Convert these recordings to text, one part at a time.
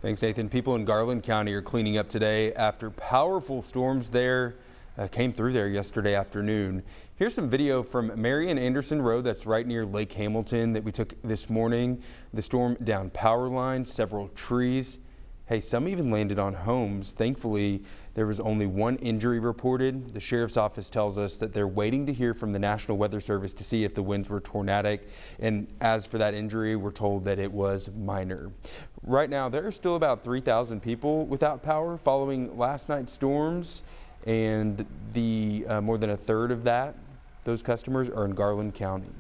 Thanks, Nathan. People in Garland County are cleaning up today after powerful storms there came through there yesterday afternoon. Here's some video from Marion Anderson Road that's right near Lake Hamilton that we took this morning. The storm downed power lines, several trees. Hey, some even landed on homes. Thankfully, there was only one injury reported. The sheriff's office tells us that they're waiting to hear from the National Weather Service to see if the winds were tornadic. And as for that injury, we're told that it was minor. Right now, there are still about 3,000 people without power following last night's storms. And more than a third of those customers are in Garland County.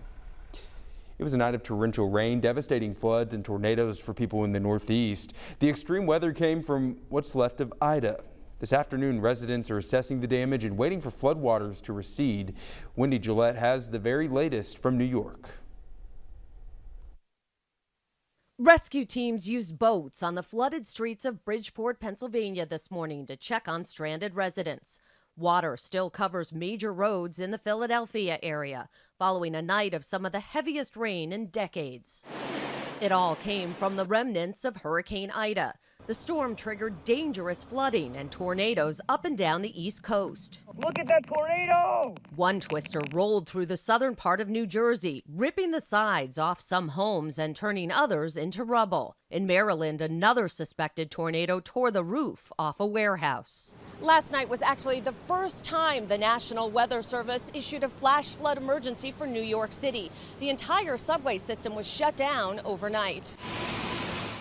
It was a night of torrential rain, devastating floods and tornadoes for people in the Northeast. The extreme weather came from what's left of Ida. This afternoon, residents are assessing the damage and waiting for floodwaters to recede. Wendy Gillette has the very latest from New York. Rescue teams used boats on the flooded streets of Bridgeport, Pennsylvania this morning to check on stranded residents. Water still covers major roads in the Philadelphia area, following a night of some of the heaviest rain in decades. It all came from the remnants of Hurricane Ida. The storm triggered dangerous flooding and tornadoes up and down the East Coast. Look at that tornado! One twister rolled through the southern part of New Jersey, ripping the sides off some homes and turning others into rubble. In Maryland, another suspected tornado tore the roof off a warehouse. Last night was actually the first time the National Weather Service issued a flash flood emergency for New York City. The entire subway system was shut down overnight.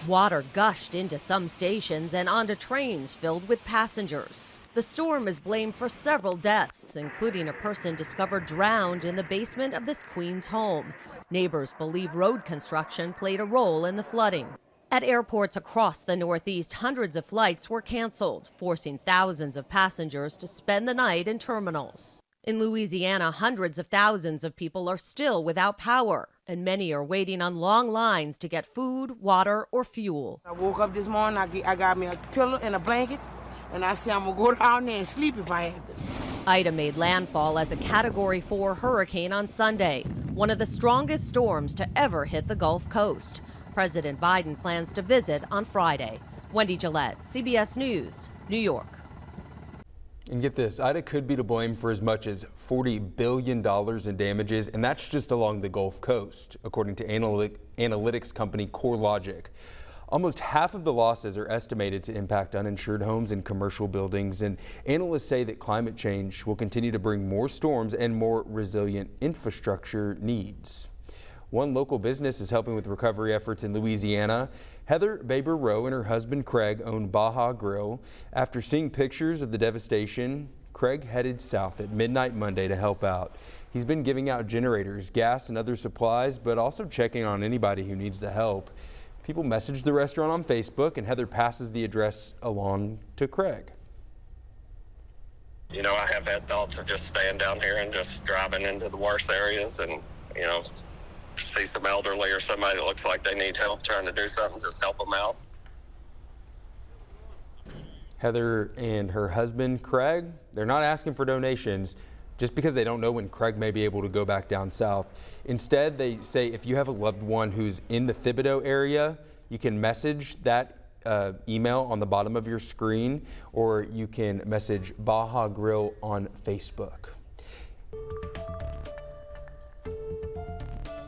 Water gushed into some stations and onto trains filled with passengers. The storm is blamed for several deaths, including a person discovered drowned in the basement of this Queens home. Neighbors believe road construction played a role in the flooding. At airports across the Northeast, hundreds of flights were canceled, forcing thousands of passengers to spend the night in terminals. In Louisiana, hundreds of thousands of people are still without power, and many are waiting on long lines to get food, water, or fuel. I woke up this morning, I got me a pillow and a blanket, and I said I'm going to go down there and sleep if I have to. Ida made landfall as a Category 4 hurricane on Sunday, one of the strongest storms to ever hit the Gulf Coast. President Biden plans to visit on Friday. Wendy Gillette, CBS News, New York. And get this, Ida could be to blame for as much as $40 billion in damages, and that's just along the Gulf Coast, according to analytics company CoreLogic. Almost half of the losses are estimated to impact uninsured homes and commercial buildings, and analysts say that climate change will continue to bring more storms and more resilient infrastructure needs. One local business is helping with recovery efforts in Louisiana. Heather Baber-Rowe and her husband Craig own Baja Grill. After seeing pictures of the devastation, Craig headed south at midnight Monday to help out. He's been giving out generators, gas, and other supplies, but also checking on anybody who needs the help. People message the restaurant on Facebook, and Heather passes the address along to Craig. You know, I have had thoughts of just staying down here and just driving into the worst areas and, you know, see some elderly or somebody that looks like they need help trying to do something, just help them out. Heather and her husband Craig, they're not asking for donations just because they don't know when Craig may be able to go back down south. Instead, they say if you have a loved one who's in the Thibodaux area, you can message that email on the bottom of your screen, or you can message Baja Grill on Facebook.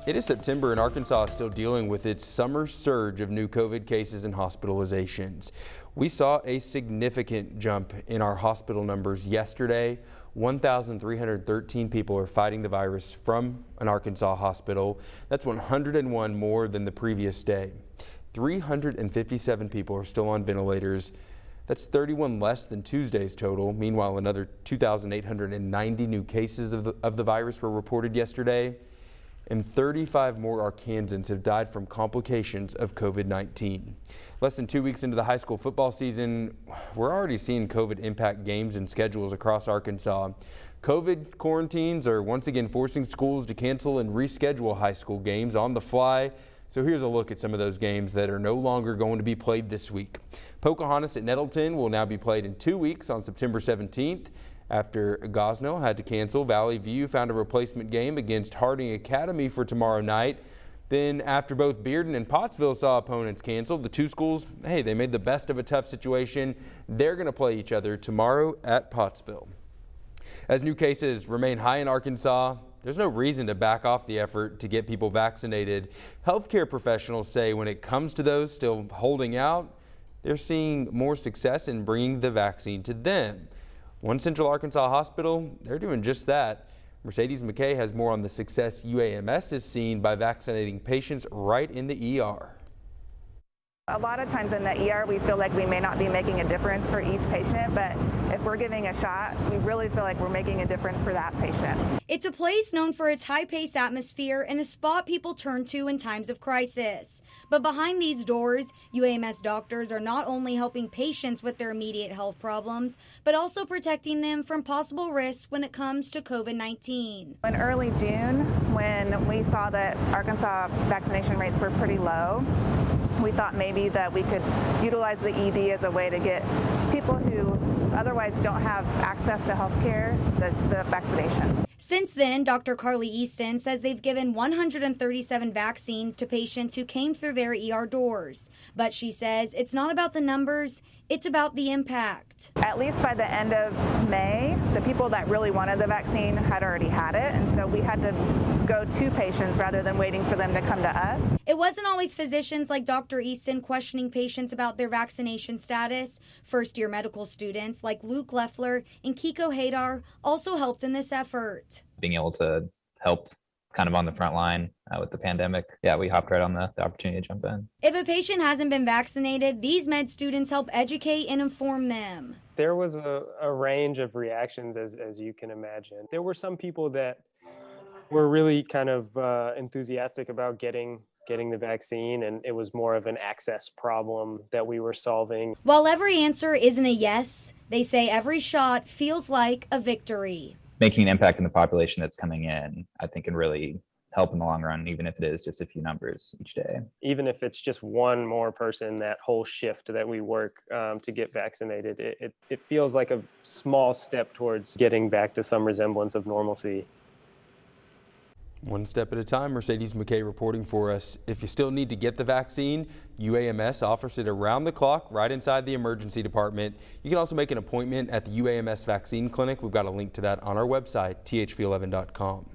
It is September and Arkansas is still dealing with its summer surge of new COVID cases and hospitalizations. We saw a significant jump in our hospital numbers yesterday. 1,313 people are fighting the virus from an Arkansas hospital. That's 101 more than the previous day. 357 people are still on ventilators. That's 31 less than Tuesday's total. Meanwhile, another 2,890 new cases of the virus were reported yesterday, and 35 more Arkansans have died from complications of COVID-19. Less than 2 weeks into the high school football season, we're already seeing COVID impact games and schedules across Arkansas. COVID quarantines are once again forcing schools to cancel and reschedule high school games on the fly. So here's a look at some of those games that are no longer going to be played this week. Pocahontas at Nettleton will now be played in 2 weeks on September 17th. After Gosnell had to cancel, Valley View found a replacement game against Harding Academy for tomorrow night. Then after both Bearden and Pottsville saw opponents canceled, the two schools, hey, they made the best of a tough situation. They're going to play each other tomorrow at Pottsville. As new cases remain high in Arkansas, there's no reason to back off the effort to get people vaccinated. Healthcare professionals say when it comes to those still holding out, they're seeing more success in bringing the vaccine to them. One Central Arkansas hospital, they're doing just that. Mercedes McKay has more on the success UAMS is seeing by vaccinating patients right in the ER. A lot of times in the ER, we feel like we may not be making a difference for each patient, but if we're giving a shot, we really feel like we're making a difference for that patient. It's a place known for its high-paced atmosphere and a spot people turn to in times of crisis. But behind these doors, UAMS doctors are not only helping patients with their immediate health problems, but also protecting them from possible risks when it comes to COVID-19. In early June, when we saw that Arkansas vaccination rates were pretty low, we thought maybe that we could utilize the ED as a way to get people who otherwise don't have access to health care the vaccination. Since then, Dr. Carly Easton says they've given 137 vaccines to patients who came through their ER doors. But she says it's not about the numbers, it's about the impact. At least by the end of May, the people that really wanted the vaccine had already had it, and so we had to go to patients rather than waiting for them to come to us. It wasn't always physicians like Dr. Easton questioning patients about their vaccination status. First-year medical students like Luke Leffler and Kiko Hadar also helped in this effort. Being able to help kind of on the front line with the pandemic, we hopped right on the opportunity to jump in. If a patient hasn't been vaccinated, these med students help educate and inform them. There was a range of reactions, as you can imagine. There were some people that were really kind of enthusiastic about getting the vaccine, and it was more of an access problem that we were solving. While every answer isn't a yes, they say every shot feels like a victory. Making an impact in the population that's coming in, I think, can really help in the long run, even if it is just a few numbers each day. Even if it's just one more person, that whole shift that we work to get vaccinated, it feels like a small step towards getting back to some resemblance of normalcy. One step at a time. Mercedes McKay reporting for us. If you still need to get the vaccine, UAMS offers it around the clock right inside the emergency department. You can also make an appointment at the UAMS vaccine clinic. We've got a link to that on our website, thv-at-noon.com.